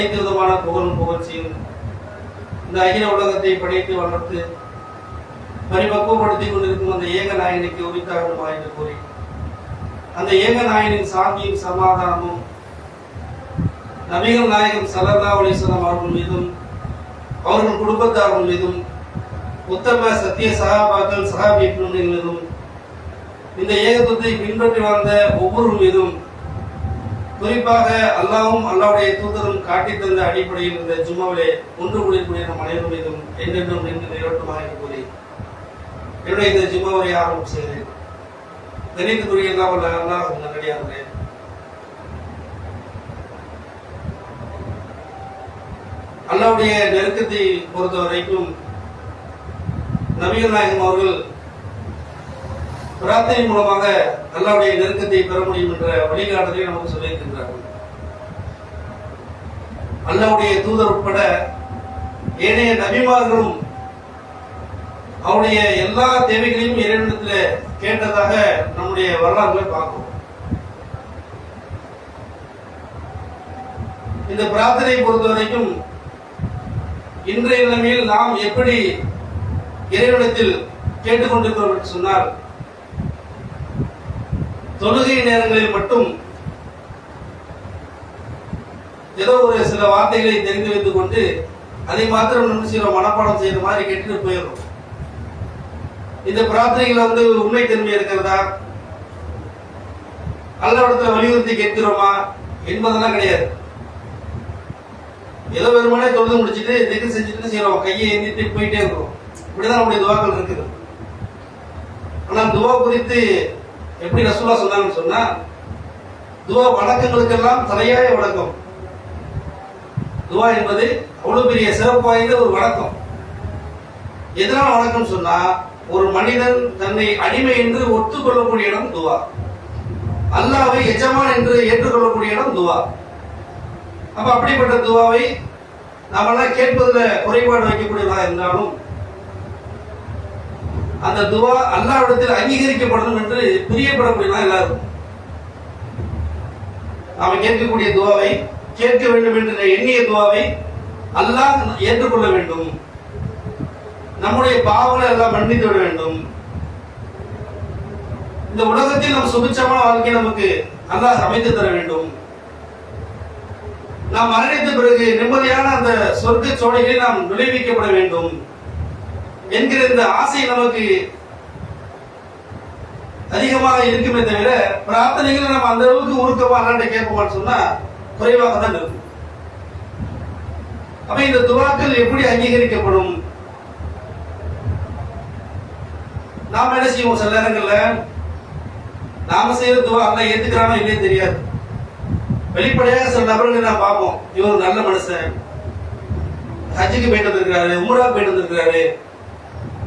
அனைத்து விதமான புகழும் புகழ்ச்சியும் இந்த அகில உலகத்தை படைத்து வளர்த்து பரிபக்குவப்படுத்திக் கொண்டிருக்கும் அந்த ஏக நாயனுக்கு உரித்தாகுமா என்று கூறி அந்த ஏக நாயனின் சாந்தியும் சமாதானமும் நபிகள் நாயகம் ஸல்லல்லாஹு அலைஹி வஸல்லம் அவர்கள் மீதும் அவர்கள் குடும்பத்தார்கள் மீதும் உத்தம சத்திய சஹாபாக்கள் சஹாபியர்கள் மீதும் இந்த ஏகத்துவத்தை பின்பற்றி வாழ்ந்த ஒவ்வொரு மீதும் குறிப்பாக அல்லாஹ்வும் அல்லாஹ்வுடைய தூதரும் காட்டி தந்த அடிப்படையில் இந்த ஜும்மாவிலே ஒன்று கூடிய நம் அனைவரும் மீதும் என்றென்றும் நின்று நிலவட்டமாக கூறி என்னுடைய இந்த ஜும்மாவை ஆரம்பம் செய்கிறேன். கணித்துக்குரிய எல்லாம் வல்ல அல்லாஹ் நல்லடியார்களே, அல்லாஹ்வுடைய நெருக்கத்தை பொறுத்த வரைக்கும் நபிகள் நாயகம் அவர்கள் பிரார்த்தனை மூலமாக அல்லாஹ்வுடைய நெருக்கத்தை பெற முடியும் என்ற வழிகாட்டுதலை நமக்கு சொல்லியிருக்கின்றார்கள். அல்லாஹ்வுடைய தூதர் உட்பட ஏனைய நபிமார்களும் அவருடைய எல்லா தேவைகளையும் இறைவனிடத்தில் கேட்டதாக நம்முடைய வரலாறுகளை பார்க்கிறோம். இந்த பிரார்த்தனை பொறுத்த வரைக்கும் இன்றைய நிலைமையில் நாம் எப்படி இறைவனிடத்தில் கேட்டுக்கொண்டிருக்கிறோம் என்று சொன்னால், தொழுகை நேரங்களில் மட்டும் ஏதோ ஒரு சில வார்த்தைகளை தெரிந்து வைத்துக் கொண்டு அதை மாத்திரம் நம்ம செய்யறோம், மனப்பாடம் செய்யற மாதிரி கேட்டுட்டு போயிடும். இந்த பிரார்த்தனைகள் உண்மை தன்மை இருக்கிறதா, அல்லாஹ்விடத்தில் வலியுறுத்தி கேட்கிறோமா என்பதெல்லாம் கிடையாது. ஏதோ வெறுமனே தொழுது முடிச்சுட்டு திக்ர் செஞ்சுட்டு செய்யறோம், கையை ஏந்திட்டு போயிட்டே இருக்கிறோம். இப்படிதான் நம்முடைய துவாக்கள் இருக்குது. ஆனால் துவா குறித்து எப்படி ரசூலுல்லாஹ் சொன்னாங்கன்னு சொன்னா, துவா வணக்கங்களுக்கெல்லாம் தலையாய வணக்கம். துவா என்பது அவ்வளவு பெரிய சிறப்பு வாய்ந்த ஒரு வணக்கம். எதனால வணக்கம் சொன்னா, ஒரு மனிதன் தன்னை அடிமை என்று ஒத்துக்கொள்ளக்கூடிய இடம் துவா, அல்லாஹ்வை எஜமான் என்று ஏற்றுக்கொள்ளக்கூடிய இடம் துவா. அப்ப அப்படிப்பட்ட துவாவை நாமெல்லாம் கேட்பதில் குறைபாடு வைக்கக்கூடியதாக இருந்தாலும் அந்த துவா அல்லாஹ்விடத்தில் அங்கீகரிக்கப்படணும் என்று பிரியப்படக்கூடியதாக எல்லாரும் நாம கேட்கக்கூடிய துவாவை, கேட்க வேண்டும் என்று எண்ணிய துவாவை அல்லாஹ் ஏற்றுக்கொள்ள வேண்டும். நம்முடைய பாவங்களை எல்லாம் மன்னித்து விட வேண்டும். இந்த உலகத்தில் நம் சுபிட்சமான வாழ்க்கை நமக்கு அல்லாஹ் அமைத்து தர வேண்டும். நாம் மரணித்த பிறகு நிம்மதியான அந்த சொர்க்க சோலைகளில் நாம் நுழைவிக்கப்பட வேண்டும் என்கிற இந்த ஆசை நமக்கு அதிகமாக இருக்குமே தவிர, பிரார்த்தனைகள் நம்ம அந்த அளவுக்கு உருக்கமா அல்லாஹ்ட்ட கேட்போம்னு சொன்னா குறைவாக தான் இருக்கும். அப்ப இந்த துவாக்கள் எப்படி அங்கீகரிக்கப்படும்? நாம என்ன செய்வோம்? சில நேரங்கள்ல நாம செய்யற துவா அல்லாஹ் ஏத்துக்கிறானோ இல்லையே தெரியாது. வெளிப்படையாக சில நபர்களை நான் பார்ப்போம், இவர் நல்ல மனுஷன், ஹஜ்ஜுக்கு போயிட்டு வந்திருக்கிறாரு, உம்ராவுக்கு போயிட்டு வந்திருக்கிறாரு,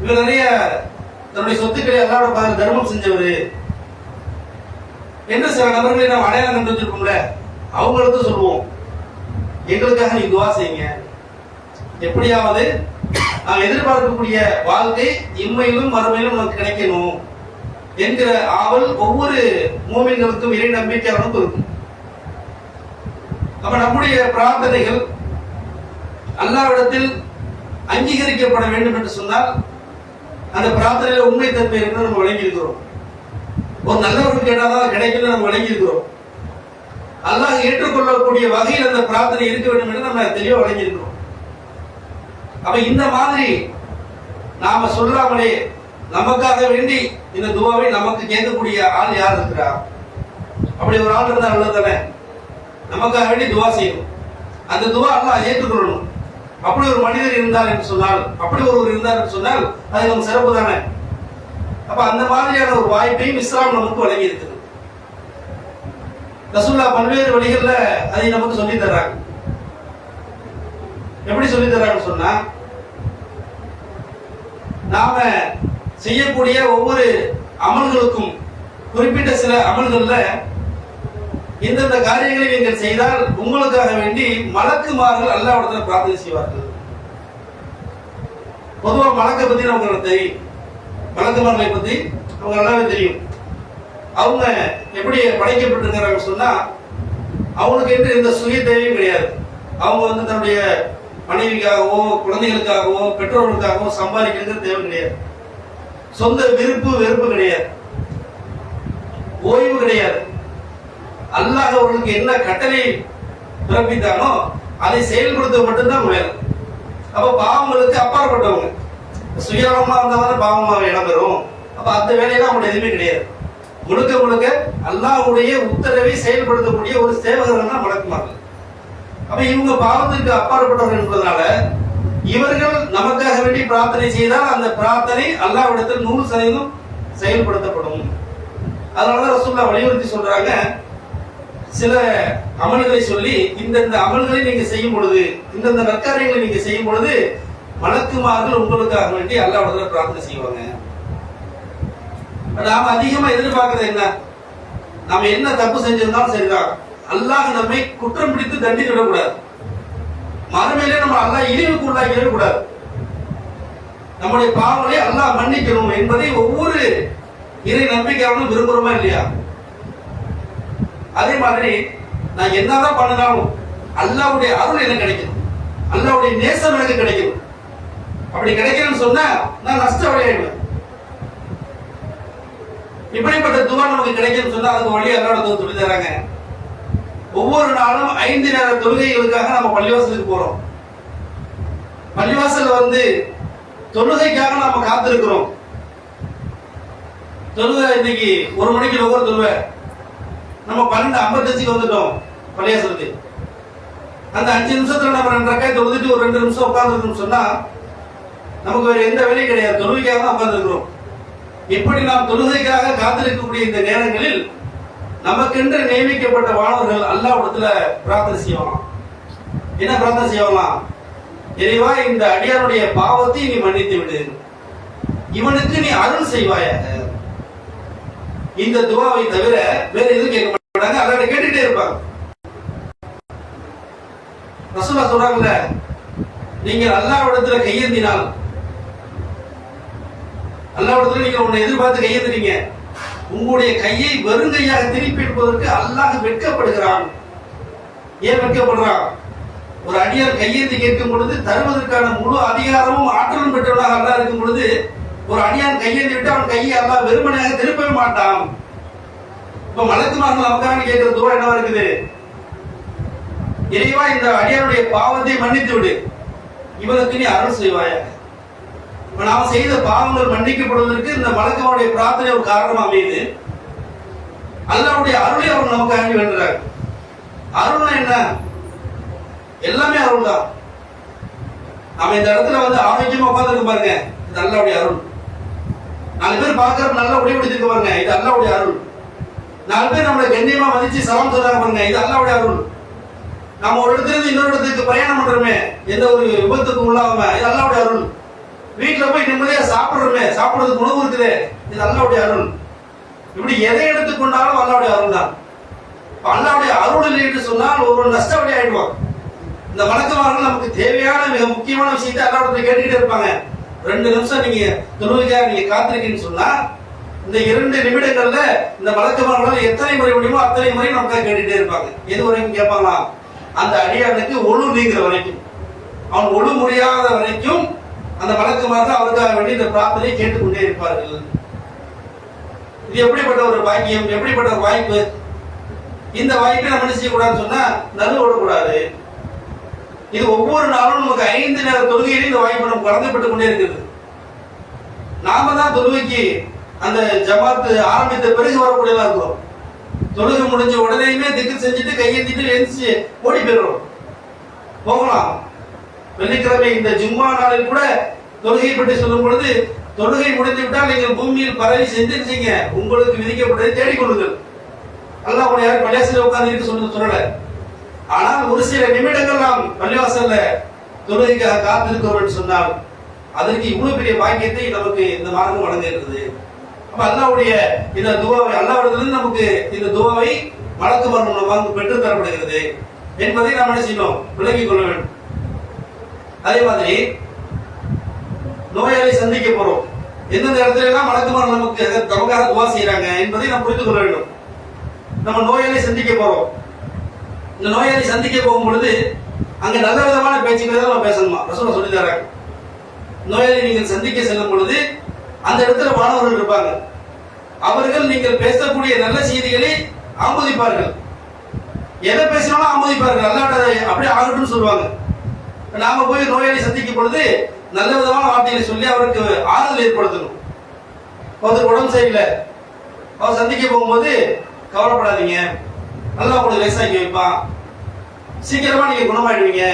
இவர் நிறைய தன்னுடைய சொத்துக்களை அல்லாஹ்வோட பாதையில் தர்மம் செஞ்சவர் என்று சில நபர்களை நாம் அடையாளம் கண்டு வச்சிருக்கோம்ல, அவங்களுக்கு சொல்லுவோம், எங்களுக்காக நீ துவா செய்யுங்க, எப்படியாவது நாம் எதிர்பார்க்கக்கூடிய வாழ்க்கை இம்மையிலும் மறுமையிலும் நமக்கு கிடைக்கணும் என்கிற ஆவல் ஒவ்வொரு மூமின்களுக்கும், இறை நம்பிக்கையாளர்களுக்கும் இருக்கும். அப்ப நம்முடைய பிரார்த்தனைகள் அல்லாஹ்விடத்தில் அங்கீகரிக்கப்பட வேண்டும் என்று சொன்னால் அந்த பிரார்த்தனையில உண்மை தன்மை என்று நம்ம வழங்கி இருக்கிறோம். ஒரு நல்லவர்கள் கேட்டாதான் கிடைக்கும் நம்ம வழங்கி இருக்கிறோம். அல்லாஹ் ஏற்றுக்கொள்ளக்கூடிய வகையில் அந்த பிரார்த்தனை இருக்க வேண்டும் என்று நம்ம தெளிவாக வழங்கி இருக்கிறோம். அப்ப இந்த மாதிரி நாம சொல்லாமலே நமக்காக வேண்டி இந்த துவாவை நமக்கு கேட்கக்கூடிய ஆள் யார் இருக்கிறா? அப்படி ஒரு ஆள் இருந்தா நல்லதானே? நமக்காக வேண்டி துவா செய்யணும், அந்த துவா அல்லாஹ் ஏற்றுக்கொள்ளணும். அப்படி ஒரு மனிதர் இருந்தார் என்று சொன்னால், அப்படி ஒருவர் இருந்தார் என்று சொன்னால் அது நம்ம சிறப்பு தானே. அப்ப அந்த மாதிரியான ஒரு வாய்ப்பையும் இஸ்லாம் நமக்கு வழங்கி இருக்குது. ரசூலுல்லாஹ் பல்வேறு வழிகள்ல அதை நமக்கு சொல்லி தர்றாங்க. எப்படி சொல்லி தர்றாங்கன்னு சொன்னா, நாம செய்யக்கூடிய ஒவ்வொரு அமல்களுக்கும் குறிப்பிட்ட சில அமல்கள்ல இந்தந்த காரியங்களை நீங்கள் செய்தால் உங்களுக்காக வேண்டி மலக்குமார்கள் அல்லாஹ்விடத்தில் பிரார்த்தனை செய்வார்கள். பொதுவா மலக்கை பத்தி நமக்கு தெரியும், மலக்குமார்களை பத்தி அவங்க நல்லாவே தெரியும். அவங்க எப்படி படைக்கப்பட்டிருக்கிறாங்க சொன்னா, அவங்களுக்கு என்று எந்த சுய தேவையும் கிடையாது. அவங்க வந்து தன்னுடைய மனைவிக்காகவோ குழந்தைகளுக்காகவோ பெற்றோர்களுக்காகவோ சம்பாதிக்கிறது தேவை கிடையாது. சொந்த விருப்பு வெறுப்பு கிடையாது, ஓய்வு கிடையாது. அல்லாஹ் அவர்களுக்கு என்ன கட்டளை பிறப்பித்தானோ அதை செயல்படுத்த மட்டும்தான் வேலை. அப்ப பாவங்களுக்கு அப்பாற்பட்டவங்க, சுயநலமா இருந்தவங்க பாவமா இடம் பெறும். அப்ப அந்த வேலையெல்லாம் அவங்களுக்கு எதுவுமே கிடையாது. முழுக்க முழுக்க அல்லாஹ்வுடைய உத்தரவை செயல்படுத்தக்கூடிய ஒரு சேவகர்கள் தான் மலக்குமார்கள். அப்ப இவங்க பாவத்திற்கு அப்பாற்பட்டவர்கள் என்பதனால இவர்கள் நமக்காக வேண்டி பிரார்த்தனை செய்தால் அந்த பிரார்த்தனை அல்லாஹ்விடத்தில் 100% செயல்படுத்தப்படும். அதனாலதான் ரசூலுல்லாஹ் வலியுறுத்தி சொல்றாங்க, சில அமல்களை சொல்லி இந்த அமல்களை நீங்க செய்யும் பொழுது, இந்த நற்காரியங்களை நீங்க செய்யும் பொழுது மலக்குமார்கள் உங்களுக்காக வேண்டி அல்லாஹ்விடத்தில் பிரார்த்தனை செய்வாங்க. நாம அதிகமா எதிர்பார்க்கறது என்ன? நாம என்ன தப்பு செஞ்சிருந்தாலும் சரிதான், அல்லாஹ் நம்மை குற்றம் பிடித்து தண்டித்து விடக்கூடாது. மறுமையிலே நம்ம அல்லாஹ் இழிவுக்கு உள்ளாக்கிடவே கூடாது. நம்முடைய பாவங்களை அல்லாஹ் மன்னிக்கணும் என்பதை ஒவ்வொரு இறை நம்பிக்கையாளனும் விரும்புறோமா இல்லையா? அதே மாதிரி நான் என்னதான் பண்ணினாலும் அல்லாஹ்வுடைய அருள் எனக்கு கிடைக்கணும், அல்லாஹ்வுடைய நேசம் எனக்கு கிடைக்கணும். அப்படி கிடைக்கணும்னு சொன்னா நான் நஷ்டம் அடையிடுவேன். இப்படிப்பட்ட துவா நமக்கு கிடைக்கும்னு சொன்னா அதுக்கு வழி அல்லாஹ் சொல்லி தராங்க. ஒவ்வொரு நாளும் 5 நேர தொழுகைகளுக்காக நம்ம பள்ளிவாசலுக்கு போறோம். பள்ளிவாசல் வந்து தொழுகைக்காக நாம காத்திருக்கிறோம். தொழுகை இன்னைக்கு 1 மணிக்கு ஒவ்வொரு தொழுவை, நம்ம 12:55 வந்துட்டோம் பள்ளிவாசலுக்கு. அந்த 5 நிமிஷத்துல நம்ம 2 ரக்காய் தொழுதுட்டு ஒரு 2 நிமிஷம் உட்கார்ந்துருக்கோம்னு சொன்னா நமக்கு வேற எந்த வேலையும் கிடையாது, தொழுகைக்காக தான் உட்கார்ந்துருக்கிறோம். இப்படி நாம் தொழுகைக்காக காத்திருக்கக்கூடிய இந்த நேரங்களில் நமக்கென்று நியமிக்கப்பட்ட வானவர்கள் அல்லாஹ்விடத்துல பிரார்த்தனை செய்யலாம். என்ன பிரார்த்தனை செய்யலாம்? இறைவா, இந்த அடியாருடைய பாவத்தை நீ மன்னித்து விடு, இவனுக்கு நீ அருள் செய்வாயாக. இந்த துவாவை தவிர வேற எதுவும் கேட்க மாட்டாங்க, அல்லாஹ்ட்ட கேட்டுட்டே இருப்பாங்க. ரசூலுல்லாஹ் சொல்றாங்கல்ல, நீங்கள் அல்லாஹ்விடத்துல கையேந்தினால், அல்லாஹ்விடத்துல நீங்க உன்னை எதிர்பார்த்து கையேந்துறீங்க, உங்களுடைய கையை வெறுங்கையாக திருப்பி எடுப்பதற்கு அல்லாஹ் வெட்கப்படுகிறான். ஏன் வெட்கப்படுறான்? ஒரு அடியார் கையேந்தி கேட்கும் பொழுது தருவதற்கான முழு அதிகாரமும் ஆற்றலும் பெற்றவனாக அல்லாஹ் இருக்கும் பொழுது ஒரு அடியான் கையேந்தி விட்டு அவன் கையை அல்லாஹ் வெறுமனையாக திருப்பவே மாட்டான். இப்ப மலக்குமார்கள் நமக்காக கேட்கிற துவா என்னவா இருக்குது? இறைவா, இந்த அடியாருடைய பாவத்தை மன்னித்து விடு, இவனுக்கு நீ அருள் செய்வாயாக. நாம் செய்த பாவங்கள் மன்னிக்கப்படுவதற்கு இந்த மலக்குமாருடைய பிரார்த்தனை ஒரு காரணமா அமையுது. அல்லாஹ்வுடைய அருளை அவர் நமக்கு அருளி வேண்டுறார். அருள்னா என்ன? எல்லாமே அருள் தான். நாம இந்த இடத்துல வந்து ஆரோக்கியமா உட்கார்ந்துருக்கு பாருங்க, இது அல்லாஹ்வுடைய அருள். 4 பேர் பார்க்கறப்ப நல்லா உடை உடுத்திருக்கு பாருங்க, இது அல்லாஹ்வுடைய அருள். 4 பேர் நம்மளை கண்ணியமா மதிச்சு சலாம் சொல்றாங்க பாருங்க, இது அல்லாஹ்வுடைய அருள். நாம ஒரு இடத்துல இருந்து இன்னொரு இடத்துக்கு பிரயாணம் பண்றோமே, எந்த ஒரு விபத்துக்கு உள்ளாம, இது அல்லாஹ்வுடைய அருள். வீட்டுல போய் நிம்மதியா சாப்பிடுறோமே, சாப்பிடுறதுக்கு உணவு இருக்குது, இது அல்லாஹ்வுடைய அருள். இப்படி எதை எடுத்துக்கொண்டாலும் அல்லாஹ்வுடைய அருள் தான். அல்லாஹ்வுடைய அருள் இல்லை என்று சொன்னால் ஒரு நஷ்டவழி ஆயிடுவாங்க. இந்த மலக்குமார்கள் நமக்கு தேவையான மிக முக்கியமான விஷயத்தை அல்லாஹ்விடத்துல கேட்டுக்கிட்டே இருப்பாங்க. 2 நிமிஷம் நீங்க தொழுகைக்காக நீங்க காத்திருக்கீங்கன்னு சொன்னா இந்த 2 நிமிடங்கள்ல இந்த மலக்குமார்களால் எத்தனை முறை முடியுமோ அத்தனை முறை நமக்காக கேட்டுக்கிட்டே இருப்பாங்க. எது வரைக்கும் கேட்பாங்களா? அந்த அடியானுக்கு ஒழு நீங்கிற வரைக்கும், அவன் ஒழு முடியாத வரைக்கும் அந்த மலக்குமார்கள் அவருக்காக வேண்டி இந்த பிரார்த்தனை கேட்டுக்கொண்டே இருப்பார்கள். இது எப்படிப்பட்ட ஒரு பாக்கியம், எப்படிப்பட்ட ஒரு வாய்ப்பு! இந்த வாய்ப்பை நம்ம என்ன செய்யக்கூடாதுன்னு சொன்னா நழுவ விடக்கூடாது. இது ஒவ்வொரு நாளும் நமக்கு 5 நேர தொழுகையிலும் இந்த வாய்ப்பு நமக்கு வழங்கப்பட்டு கொண்டே இருக்குது. நாம தான் தொழுகைக்கு அந்த ஜமாத்து ஆரம்பித்த பிறகு வரக்கூடியதா இருக்கிறோம். தொழுகை முடிஞ்ச உடனேயுமே திக்கு செஞ்சுட்டு கையெழுத்திட்டு எழுந்துச்சு ஓடி போயிடுறோம். போகலாம். வெள்ளிக்கிழமை இந்த ஜும்மா நாளில் கூட தொழுகை பற்றி சொல்லும் பொழுது, தொழுகை முடிந்து விட்டால் நீங்கள் பூமியில் பரவி செஞ்சிருச்சீங்க, உங்களுக்கு விதிக்கப்பட்டதை தேடிக்கொள்ளுங்கள். அல்லாஹ் உங்களை யாரும் பள்ளிவாசல்ல உட்கார்ந்து இருக்க சொல்லல. ஆனால் ஒரு சில நிமிடங்கள் நாம் பள்ளிவாசல்ல தொழுகைக்காக காத்திருக்கிறோம் என்று சொன்னால் அதற்கு இவ்வளவு பெரிய பாக்கியத்தை நமக்கு இந்த மார்க்கம் வழங்க இருக்குது. அப்ப அல்லாஹ்வுடைய இந்த துஆவை, அல்லாஹ்விடத்திலிருந்து நமக்கு இந்த துஆவை மலக்குமார்கள் மூலமாக பெற்று தரப்படுகிறது என்பதை நாம் என்ன செய்யணும், விளங்கிக் கொள்ள வேண்டும். அதே மாதிரி நோயாளி சந்திக்க போறோம், எந்தெந்த இடத்துல எல்லாம் மலக்குமார்கள் நமக்காக துஆ செய்யறாங்க என்பதை நாம் புரிந்து கொள்ள வேண்டும். நம்ம நோயாளி சந்திக்க போறோம். இந்த நோயாளி சந்திக்க போகும் பொழுது அங்க நல்ல விதமான பேச்சுக்களை தான் நம்ம பேசணுமா, ரசூலுல்லாஹ் சொல்லி தராங்க. நோயாளி நீங்கள் சந்திக்க செல்லும் பொழுது அந்த இடத்துல மாணவர்கள் இருப்பாங்க. அவர்கள் நீங்கள் பேசக்கூடிய நல்ல செய்திகளை ஆமோதிப்பார்கள். எதை பேசினாலும் ஆமோதிப்பார்கள். அல்லாஹ் அப்படியே ஆகட்டும்னு சொல்லுவாங்க. நாம போய் நோயாளி சந்திக்கும் பொழுது நல்ல விதமான வார்த்தைகளை சொல்லி அவருக்கு ஆறுதல் ஏற்படுத்தணும். ஒருத்தர் உடம்பு சரியில்லை, அவர் சந்திக்க போகும்போது கவலைப்படாதீங்க, நல்லா உங்களுக்கு லேசாக்கி வைப்பான், சீக்கிரமா நீங்க குணமாயிடுவீங்க,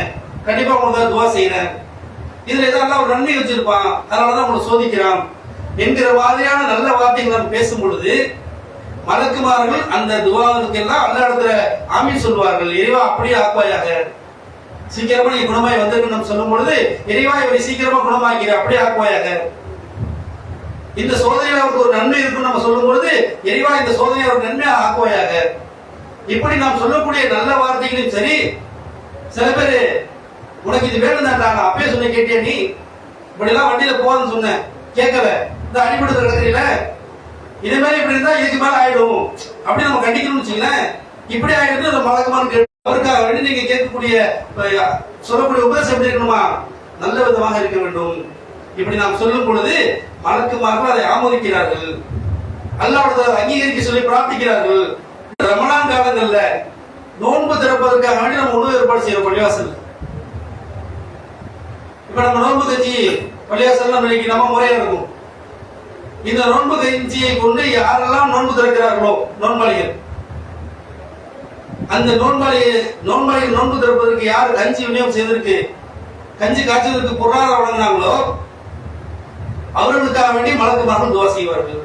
கண்டிப்பா உங்களுக்கு துவா செய்யறேன், இதுல ஏதாவது ஒரு நன்மை வச்சிருப்பான், அதனாலதான் உங்களை சோதிக்கிறான் என்கிற மாதிரியான நல்ல வார்த்தைகள் நாம் பேசும் பொழுது மலக்குமார்கள் அந்த துவாவுக்கு எல்லாம் அல்ல இடத்துல ஆமீன் சொல்வார்கள். இறைவா அப்படியே ஆக்குவாயாக, சீக்கிரமா நீ குணமாய் வந்திருக்கு நம்ம சொல்லும் பொழுது இறைவா இவரை சீக்கிரமா குணமாக்கிற அப்படியே ஆக்குவாயாக. இந்த சோதனையில அவருக்கு ஒரு நன்மை இருக்குன்னு நம்ம சொல்லும் பொழுது இறைவா இந்த சோதனை அவருக்கு நன்மையா ஆக்குவாயாக. இப்படி நாம் சொல்லக்கூடிய நல்ல வார்த்தைகளையும் சரி, சில பேர் உனக்கு இது வேணும் தான் அப்பயே சொன்ன கேட்டியா, நீ இப்படி எல்லாம் வண்டியில போவான்னு சொன்னேன் கேட்கல, இந்த அடிபட்டு கிடக்குறீல, இதே மாதிரி இப்படி இருந்தா இதுக்கு மேல ஆயிடும் அப்படி நம்ம கண்டிக்கணும்னு வச்சுங்களேன். இப்படி ஆயிடுது நம்ம வழக்கமான அவருக்காக வேண்டி நீங்க கேட்கக்கூடிய சொல்லக்கூடிய உபதேசம் எப்படி இருக்கணுமா, நல்ல விதமாக இருக்க வேண்டும். இப்படி நாம் சொல்லும் பொழுது மலக்குமார்கள் அதை ஆமோதிக்கிறார்கள், அல்லாஹ்வுடைய அங்கீகரிக்க சொல்லி பிரார்த்திக்கிறார்கள். ரமலான் காலங்கள்ல நோன்பு திறப்பதற்காக வேண்டி நம்ம உணவு ஏற்பாடு செய்யறோம் பள்ளிவாசல். இப்ப நம்ம நோன்பு கஞ்சி பள்ளிவாசல் நம்ம முறையா இருக்கும். இந்த நோன்பு கஞ்சியை கொண்டு யாரெல்லாம் நோன்பு திறக்கிறார்களோ நோன்பாளிகள், அந்த நோன்பாளிகள் நோன்பு திறப்பதற்கு யார் கஞ்சி விநியோகம் செய்திருக்கு, கஞ்சி காய்ச்சலுக்கு பொருளாதாரம் வழங்கினாங்களோ அவர்களுக்காக வேண்டி மலக்குமார்கள் துவா செய்வார்கள்.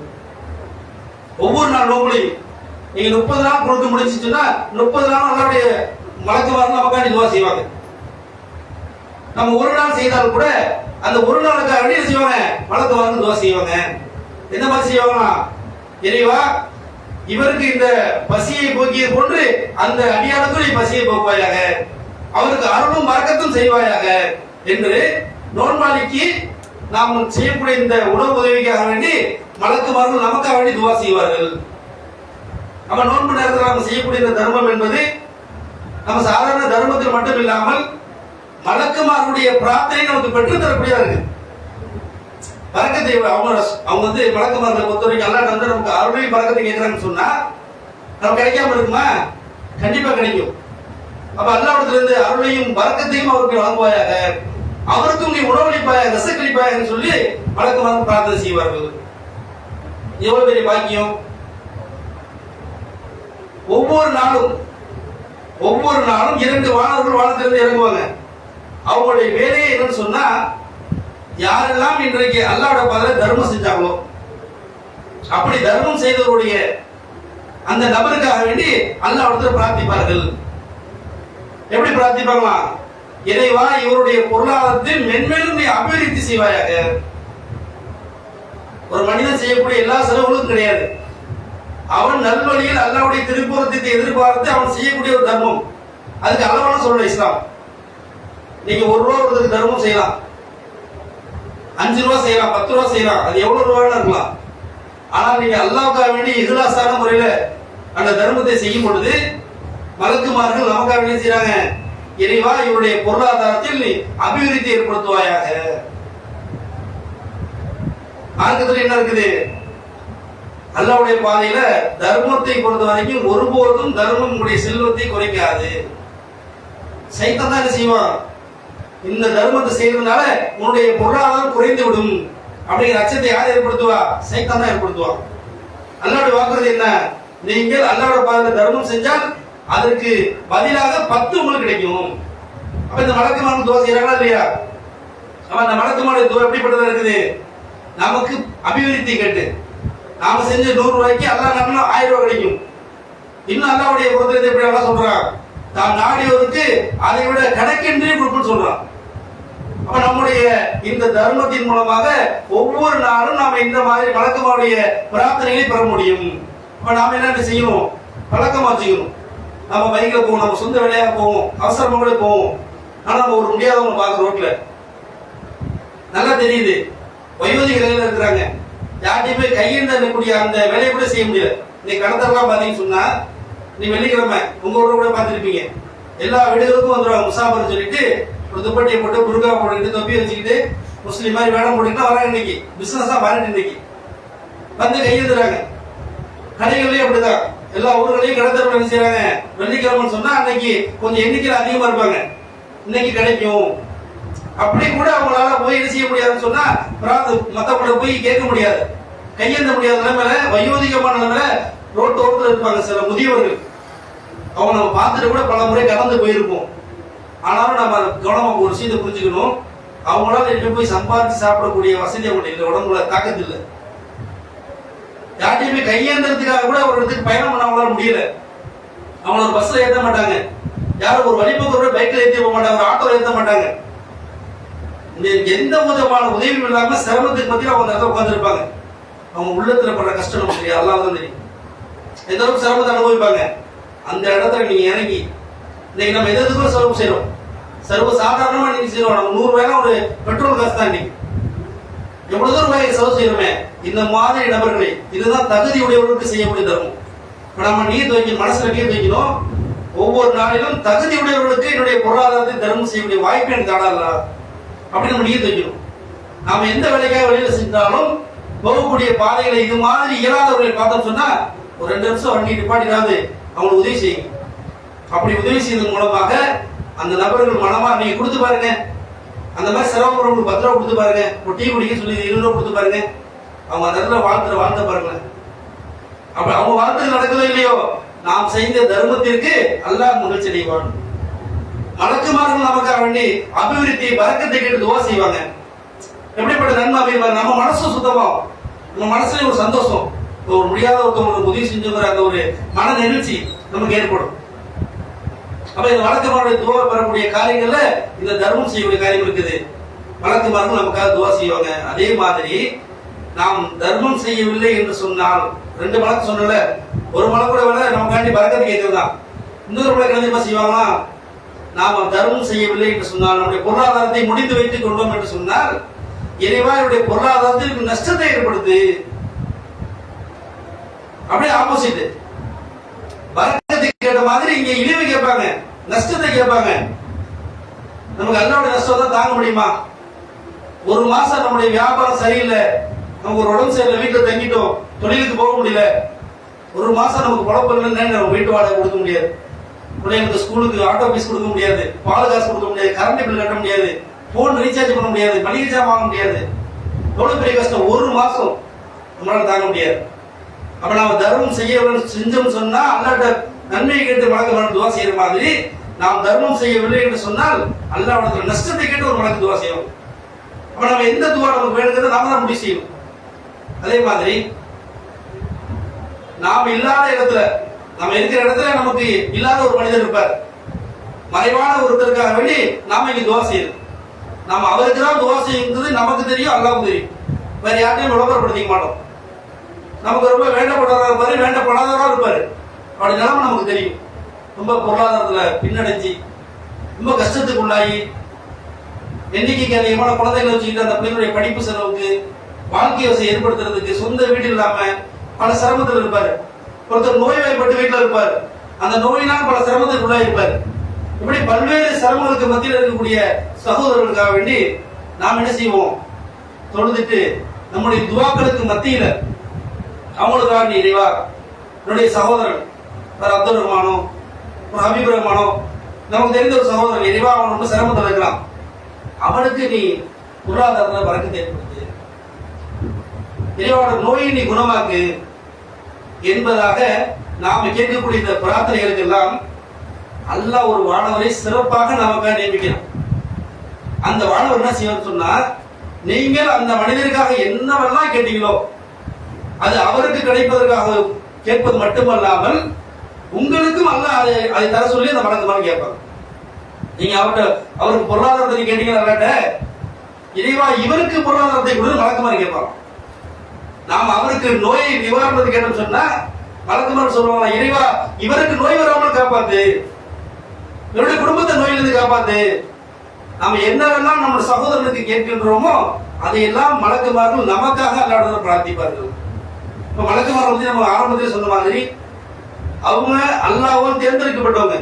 ஒவ்வொரு நாள் நோன்புலையும் நீங்க 30 நாள் கொடுக்க முடிஞ்சுச்சுன்னா 30 நாள் நம்மளுடைய மலக்குமார்கள் நமக்காண்டி துவா செய்வாங்க. நம்ம ஒரு நாள் செய்தால் கூட அந்த ஒரு நாளுக்காக வேண்டி என்ன செய்வாங்க, மலக்குமார்கள் துவா செய்வாங்க. என்ன மாதிரி செய்வாங்கன்னா, இறைவா இவருக்கு இந்த பசியை போக்கிய போன்று அந்த அடியானுக்கும் பசியை போக்குவாயாக, அவருக்கு அருளும் பரக்கத்தும் செய்வாயாக என்று நோன்பாளிக்கு நாம் செய்யக்கூடிய இந்த உணவு உதவிக்காக வேண்டி மலக்குமார்கள் நமக்காக வேண்டி துவா செய்வார்கள். நம்ம நோன்பு நேரத்தில் நாம் செய்யக்கூடிய இந்த தர்மம் என்பது நம்ம சாதாரண தர்மத்தில் மட்டும் இல்லாமல் மலக்குமார்களுடைய பிரார்த்தனை நமக்கு பெற்று தரக்கூடியதா இருக்கு. பரக்கத்தை அவங்க வந்து மலக்குமார்களை பொறுத்த வரைக்கும் அல்லாஹ் வந்து நமக்கு அருளையும் பரக்கத்தை கேட்கிறாங்கன்னு சொன்னா நமக்கு கிடைக்காம இருக்குமா, கண்டிப்பா கிடைக்கும். அப்ப அல்லாஹ்விடத்துல இருந்து அருளையும் பரக்கத்தையும் அவருக்கு வழங்குவாயாக, அவருக்கும் நீ உணவளிப்பாயாக ரசக்களிப்பாயாக சொல்லி மலக்குமார்கள் பிரார்த்தனை செய்வார்கள். எவ்வளவு பெரிய பாக்கியம். ஒவ்வொரு நாளும் 2 வானவர்கள் வானத்திலிருந்து இறங்குவாங்க. அவங்களுடைய வேலையை என்னன்னு சொன்னா, யாரெல்லாம் இன்றைக்கு அல்லாஹ்வோட பாதையில தர்மம் செஞ்சாங்களோ அப்படி தர்மம் செய்தவருடைய அந்த நபருக்காக வேண்டி அல்லாஹ்விடத்தில் பிரார்த்திப்பார்கள். எப்படி பிரார்த்திப்பாங்களா, இறைவா இவருடைய பொருளாதாரத்தில் மென்மேலும் நீ அபிவிருத்தி செய்வாயாக. ஒரு மனிதன் செய்யக்கூடிய எல்லா செலவுகளும் கிடையாது, அவன் நல்வழியில் அல்லாஹ்வுடைய திருப்பூரத்தை எதிர்பார்த்து அவன் செய்யக்கூடிய ஒரு தர்மம். அதுக்கு அளவான சொல்ற இஸ்லாம். நீங்க 1 ரூபா ஒருத்தருக்கு தர்மம் செய்யலாம், 5 ரூபா செய்யலாம், 10 ரூபா செய்யலாம், அது எவ்வளவு ரூபாய் இருக்கலாம். ஆனால் நீங்க அல்லாஹ்வுக்காக வேண்டி இஹ்லாஸான முறையில அந்த தர்மத்தை செய்யும் பொழுது மலக்குமார்கள் நமக்காக வேண்டி செய்யறாங்க, இறைவா இவருடைய பொருளாதாரத்தில் நீ அபிவிருத்தி ஏற்படுத்துவாயாக. மார்க்கத்தில் என்ன இருக்குது, அல்லாஹ்வுடைய பாதையில தர்மத்தை பொறுத்த வரைக்கும் ஒருபோதும் தர்மம் உங்களுடைய செல்வத்தை குறைக்காது. சைத்தான் தான் என்ன செய்வான், இந்த தர்மத்தை செய்யறதுனால உன்னுடைய பொருளாதாரம் குறைந்து விடும் அப்படிங்கிற அச்சத்தை யார் ஏற்படுத்துவா, சைத்தான் தான் ஏற்படுத்துவான். அல்லாஹ்வுடைய வாக்குறுதி என்ன, நீங்கள் அல்லாஹ்வுடைய பாதையில தர்மம் செஞ்சால் அதற்கு பதிலாக 10 உங்களுக்கு கிடைக்கும். அப்ப இந்த மலக்குமார்கள் துவா செய்யறாங்களா இல்லையா, அப்ப அந்த மலக்குமாருடைய துவா எப்படிப்பட்டதா இருக்குது, நமக்கு அபிவிருத்தி கேட்டு நாம செஞ்ச 100 ரூபாய்க்கு அல்லாஹ் நம்ம 1000 ரூபாய் கிடைக்கும். இன்னும் அல்லாஹ்வுடைய பொறுத்தவரை எப்படி எல்லாம் சொல்றான், தான் நாடியவருக்கு அதை விட கணக்கின்றி கொடுக்குன்னு சொல்றான். அப்ப நம்முடைய இந்த தர்மத்தின் மூலமாக ஒவ்வொரு நாளும் நாம இந்த மாதிரி மலக்குமாருடைய பிரார்த்தனைகளை பெற முடியும். அப்ப நாம என்ன செய்யணும், பழக்கமா வச்சுக்கணும். நம்ம பைக்ல போவோம், நம்ம சொந்த வேலையா போவோம், அவசரமா கூட போவோம். ஆனா நம்ம ஒரு முடியாதவங்க பார்க்க ரோட்ல நல்லா தெரியுது, வயோதிகர்கள் இருக்கிறாங்க, யார்ட்டையும் போய் கையெழுந்தக்கூடிய அந்த வேலையை கூட செய்ய முடியாது. இன்னைக்கு கடத்தலாம் பாத்தீங்கன்னு சொன்னா, நீ வெள்ளிக்கிழமை உங்க ஊர்ல கூட பார்த்துருப்பீங்க, எல்லா வீடுகளுக்கும் வந்துருவாங்க. முசாபர் சொல்லிட்டு ஒரு துப்பட்டியை போட்டு புர்கா போட்டுக்கிட்டு தொப்பி வச்சுக்கிட்டு முஸ்லீம் மாதிரி வேடம் போட்டுக்கிட்டு வராங்க. இன்னைக்கு பிசினஸா மாறிட்டு இன்னைக்கு வந்து கையெழுத்துறாங்க. கடைகள்லயும் அப்படிதான், எல்லா ஊர்களையும் கடத்தரவு என்ன செய்யறாங்க, வெள்ளிக்கிழமை சொன்னா அன்னைக்கு கொஞ்சம் எண்ணிக்கையில் அதிகமா இருப்பாங்க, இன்னைக்கு கிடைக்கும். அப்படி கூட அவங்களால போய் என்ன செய்ய முடியாதுன்னு சொன்னா மத்தவங்கள போய் கேட்க முடியாது, கையெழுந்த முடியாத நிலைமையில, வயோதிகமான நிலைமையில ரோட்டு ஓரத்தில் இருப்பாங்க சில முதியவர்கள். அவங்க நம்ம பார்த்துட்டு கூட பல முறை கடந்து போயிருப்போம். ஆனாலும் நம்ம கவனமா ஒரு விஷயத்தை புரிஞ்சுக்கணும், அவங்களால எட்டு போய் சம்பாதிச்சு சாப்பிடக்கூடிய வசதி அவங்களுக்கு இல்லை, உடம்புல தாக்கத்து இல்லை. யார்ட்டையுமே கையேந்திரத்துக்காக கூட ஒரு இடத்துக்கு பயணம் பண்ண அவங்களால முடியல. அவங்கள ஒரு பஸ்ல ஏற்ற மாட்டாங்க, யாரும் ஒரு வழிபோக்கு பைக்ல ஏற்றி போக மாட்டாங்க, ஒரு ஆட்டோல ஏற்ற மாட்டாங்க. எந்த விதமான உதவியும் இல்லாம சிரமத்துக்கு மத்தியில் அவங்க இடத்துல உட்காந்துருப்பாங்க. அவங்க உள்ளத்துல படுற கஷ்டம் நமக்கு தெரியும், அல்லாஹ் தான் தெரியும். எந்த அளவுக்கு சிரமத்தை அனுபவிப்பாங்க. அந்த இடத்துல நீங்க இறங்கி இன்னைக்கு நம்ம எதுக்கும் செலவு செய்யறோம், சர்வ சாதாரணமா நீங்க செய்யறோம். நம்ம 100 ரூபாய் ஒரு பெட்ரோல் காசு தான் இன்னைக்கு. எவ்வளவு ரூபாய் செலவு செய்யறோமே. இந்த மாதிரி நபர்களை, இதுதான் தகுதி உடையவர்களுக்கு செய்யக்கூடிய தர்மம். நம்ம நீர் வைக்கணும், மனசுல நீர் வைக்கணும். ஒவ்வொரு நாளிலும் தகுதி உடையவர்களுக்கு என்னுடைய பொருளாதாரத்தை தர்மம் செய்யக்கூடிய வாய்ப்பு எனக்கு தாடா அப்படி நம்ம நீர் வைக்கணும். நாம எந்த வேலைக்காக வெளியில செஞ்சாலும் போகக்கூடிய பாதைகளை இது மாதிரி இயலாதவர்களை பார்த்தோம் சொன்னா ஒரு 2 நிமிஷம் வண்டி நிப்பாட்டினாவது அவங்களுக்கு உதவி செய்யுங்க. அப்படி உதவி செய்வதன் மூலமாக அந்த நபர்கள் மனமா நீங்க கொடுத்து பாருங்க. அந்த மாதிரி சிரமப்படுறவங்களுக்கு 10 ரூபா கொடுத்து பாருங்க, ஒரு டீ குடிக்க சொல்லி 20 ரூபா கொடுத்து பாருங்க. அவங்க அந்த இடத்துல வாழ்த்த பாருங்க. அப்ப அவங்க வாழ்த்து நடக்குதோ இல்லையோ, நாம் செய்த தர்மத்திற்கு அல்லாஹ் மகிழ்ச்சி அடைவான். மலக்குமார்கள் நமக்காக வேண்டி அபிவிருத்தி பரக்கத்தை கேட்டு துவா செய்வாங்க. எப்படிப்பட்ட நன்மை அமைவாங்க, நம்ம மனசும் சுத்தமாகும், நம்ம மனசுல ஒரு சந்தோஷம், ஒரு முடியாத ஒருத்தவங்களுக்கு உதவி செஞ்சுங்கிற அந்த ஒரு மன நெகிழ்ச்சி நமக்கு ஏற்படும். அப்ப இந்த வழக்கமாருடைய துவா பெறக்கூடிய காரியங்கள்ல இந்த தர்மம் செய்யக்கூடிய காரியம் இருக்குது. வழக்கமார்கள் நமக்காக துவா செய்வாங்க. அதே மாதிரி நாம் தர்மம் செய்யவில்லை என்று சொன்னால், 2 மலக்கு சொன்னல, ஒரு மலக்கூட வேலை நமக்காண்டி பரக்கத்து கேட்கறதுதான். இன்னொரு மலக்கு என்ன செய்வாங்களா, நாம் தர்மம் செய்யவில்லை என்று சொன்னால், நம்முடைய பொருளாதாரத்தை முடித்து வைத்துக் கொண்டோம் என்று சொன்னால், இறைவா என்னுடைய பொருளாதாரத்தில் நஷ்டத்தை ஏற்படுத்து. அப்படியே ஆப்போசிட், பரக்கத்தை கேட்ட மாதிரி இங்க இழிவு கேட்பாங்க, நஷ்டத்தை கேட்பாங்க. நமக்கு அல்லாஹ்வுடைய நஷ்டம் தான் தாங்க முடியுமா? ஒரு மாசம் நம்முடைய வியாபாரம் சரியில்லை, நமக்கு ஒரு உடம்பு சரியில்லை, வீட்டுல தங்கிட்டோம், தொழிலுக்கு போக முடியல, ஒரு மாசம் நமக்கு குழப்பம் இல்லைன்னு நம்ம வீட்டு வாடகை கொடுக்க முடியாது, பிள்ளைங்களுக்கு ஸ்கூலுக்கு ஆட்டோ ஃபீஸ் கொடுக்க முடியாது, பால் காசு கொடுக்க முடியாது, கரண்ட் பில் கட்ட முடியாது, போன் ரீசார்ஜ் பண்ண முடியாது, மளிகை ஜாமான் வாங்க முடியாது. எவ்வளவு பெரிய கஷ்டம், ஒரு மாசம் நம்மளால தாங்க முடியாது. அப்ப நாம தர்மம் செஞ்சோம்னு சொன்னா அல்லாஹ்ட்ட நன்மையை கேட்டு வழக்க துவா செய்யற மாதிரி, நாம் தர்மம் செய்யவில்லை என்று சொன்னால் அல்லாஹ்விடத்தில் நஷ்டத்தை கேட்டு ஒரு வழக்கு துவா செய்யணும். அப்ப நம்ம எந்த துவா நமக்கு வேணுங்கிறத நாம தான் முடிவு செய்யணும். அதே மாதிரி நாம் இல்லாத இடத்துல, நம்ம இருக்கிற இடத்துல நமக்கு இல்லாத ஒரு மனிதர் இருப்பார், மறைவான ஒருத்தருக்காக வேண்டி நாம இங்க துவா செய்யணும். நாம அவருக்கு தான் துவா செய்யுங்கிறது நமக்கு தெரியும், அல்லாஹ்வுக்கு தெரியும். வேற யார்ட்டையும் விளம்பரப்படுத்திக்க மாட்டோம். நமக்கு ரொம்ப வேண்டப்படாதவரா இருப்பாரு, வேண்டப்படாதவரா இருப்பாரு, அவருடைய நிலைமை நமக்கு தெரியும். ரொம்ப பொருளாதாரத்துல பின்னடைஞ்சி ரொம்ப கஷ்டத்துக்கு உள்ளாகி எண்ணிக்கைக்கு அதிகமான குழந்தைகளை வச்சுக்கிட்டு அந்த பிள்ளைகளுடைய படிப்பு செலவுக்கு, வாழ்க்கை வசதி ஏற்படுத்துறதுக்கு, சொந்த வீடு இல்லாம பல சிரமத்தில் இருப்பாரு. ஒருத்தர் நோய்வாய்ப்பட்டு வீட்டில் இருப்பார், அந்த நோயினால் பல சிரமத்துக்கு உள்ளாகி இருப்பார். இப்படி பல்வேறு சிரமங்களுக்கு மத்தியில் இருக்கக்கூடிய சகோதரர்களுக்காக வேண்டி நாம் என்ன செய்வோம், தொழுதுட்டு நம்முடைய துவாக்களுக்கு மத்தியில அவங்களுக்காக நீ இறைவா, என்னுடைய சகோதரன் ஒரு அப்துல் ரஹ்மானோ ஒரு ஹபீப் ரஹ்மானோ, நமக்கு தெரிந்த ஒரு சகோதரன், இறைவா அவன் ரொம்ப சிரமத்தில் இருக்கலாம், அவனுக்கு நீ பொருளாதாரத்தில் பறக்கத்தை ஏற்படுத்து, இறைவான நோயை நீ குணமாக்கு என்பதாக நாம கேட்கக்கூடிய இந்த பிரார்த்தனைகளுக்கு எல்லாம் அல்லாஹ் ஒரு வானவரை சிறப்பாக நமக்காக நியமிக்கிறான். அந்த வானவர் என்ன செய்வார் சொன்னா, நீங்கள் அந்த மனிதருக்காக என்னவெல்லாம் கேட்டீங்களோ அது அவருக்கு கிடைப்பதற்காக கேட்பது மட்டுமல்லாமல் உங்களுக்கும் அல்லாஹ் அதை தர சொல்லி அந்த மனதுமான்னு கேட்பாங்க. நீங்க அவருக்கு பொருளாதாரத்தை கேட்டீங்க, அல்லாட்ட இறைவா இவருக்கு பொருளாதாரத்தை கொடுத்து மலக்குமாரி கேட்பாங்க. நாம் அவருக்கு நோயை நிவாரணத்தை கேட்டோம் சொன்னா மலக்குமார் சொல்லுவாங்க, இறைவா இவருக்கு நோய் வராமல் காப்பாத்து, இவருடைய குடும்பத்தை நோயிலிருந்து காப்பாத்து. நாம என்னவெல்லாம் நம்ம சகோதரனுக்கு கேட்கின்றோமோ அதையெல்லாம் மலக்குமார்கள் நமக்காக அல்லாஹ்விடத்துல பிரார்த்திப்பார்கள். இப்ப மலக்குமார் வந்து நம்ம ஆரம்பத்தில் சொன்ன மாதிரி அவங்க அல்லாஹ்வால் தேர்ந்தெடுக்கப்பட்டவங்க,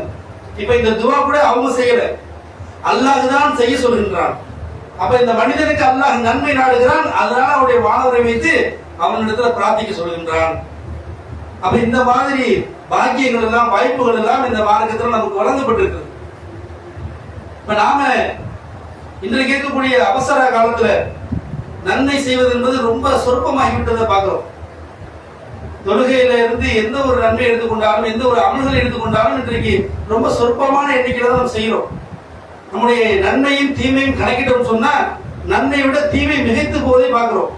இப்ப இந்த துவா கூட அவங்க செய்யல, அல்லாஹ் தான் செய்ய சொல்கின்றான். அப்ப இந்த மனிதனுக்கு அல்லாஹ் நன்மை நாடுகிறான், அதனால அவருடைய வானவரை வைத்து அவனிடத்துல பிரார்த்திக்க சொல்கின்றான். அப்ப இந்த மாதிரி பாக்கியங்கள் எல்லாம் வாய்ப்புகள் எல்லாம் இந்த மார்க்கத்தில் நமக்கு வழங்கப்பட்டிருக்கு. இப்ப நாம இன்றைக்கு இருக்கக்கூடிய அவசர காலத்துல நன்மை செய்வது என்பது ரொம்ப சொற்பமாகிவிட்டதை பார்க்கிறோம். தொழுகையில இருந்து எந்த ஒரு நன்மை எடுத்துக்கொண்டாலும் எந்த ஒரு அமல்களை எடுத்துக்கொண்டாலும் இன்றைக்கு ரொம்ப சொற்பமான எண்ணிக்கையில தான் நம்ம செய்யறோம். நம்முடைய நன்மையும் தீமையும் கணக்கிட்டோம் சொன்னா நன்மையை விட தீமை மிகைத்து போவதை பார்க்கிறோம்.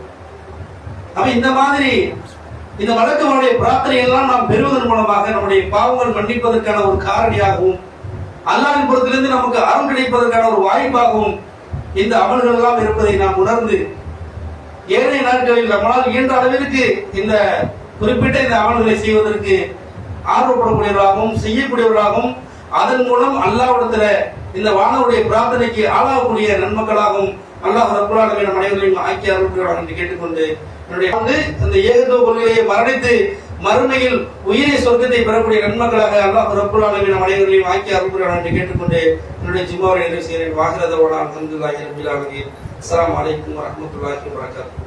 அப்ப இந்த மாதிரி இந்த வழக்கங்களுடைய பிரார்த்தனை எல்லாம் நாம் பெறுவதன் மூலமாக நம்முடைய பாவங்கள் மன்னிப்பதற்கான ஒரு காரணியாகவும் அல்லாஹ்வின் புறத்திலிருந்து நமக்கு அருள் கிடைப்பதற்கான ஒரு வாய்ப்பாகவும் இந்த அமல்கள் எல்லாம் இருப்பதை நாம் உணர்ந்து ஏனைய நாட்களில் நம்மளால் இயன்ற அளவிற்கு இந்த குறிப்பிட்ட இந்த அமல்களை செய்வதற்கு ஆர்வப்படக்கூடியவர்களாகவும் செய்யக்கூடியவர்களாகவும் அதன் மூலம் அல்லாஹ்விடத்துல இந்த வானவருடைய பிரார்த்தனைக்கு ஆளாகக்கூடிய நன்மக்களாகவும் அல்லாஹ் ரப்பல் ஆலமீன் நம் அனைவரையும் ஆக்கி அருள்புரிவானாக என்று கேட்டுக்கொண்டு என்னுடைய இந்த ஏகத்துவ கொள்கையை மரணித்து மறுமையில் உயிரை சொர்க்கத்தை பெறக்கூடிய நன்மக்களாக அல்லாஹ் ரப்பல் ஆலமீன் நம் அனைவரையும் ஆக்கி அருள்புரிவானாக என்று கேட்டுக்கொண்டு என்னுடைய ஜும்மாவை நிறைவு செய்கிறேன். வாஹிரதவானா அல்ஹம்துலில்லாஹி ரப்பில் ஆலமீன். அஸ்ஸலாமு அலைக்கும் வரஹ்மத்துல்லாஹி வபரகாத்துஹு.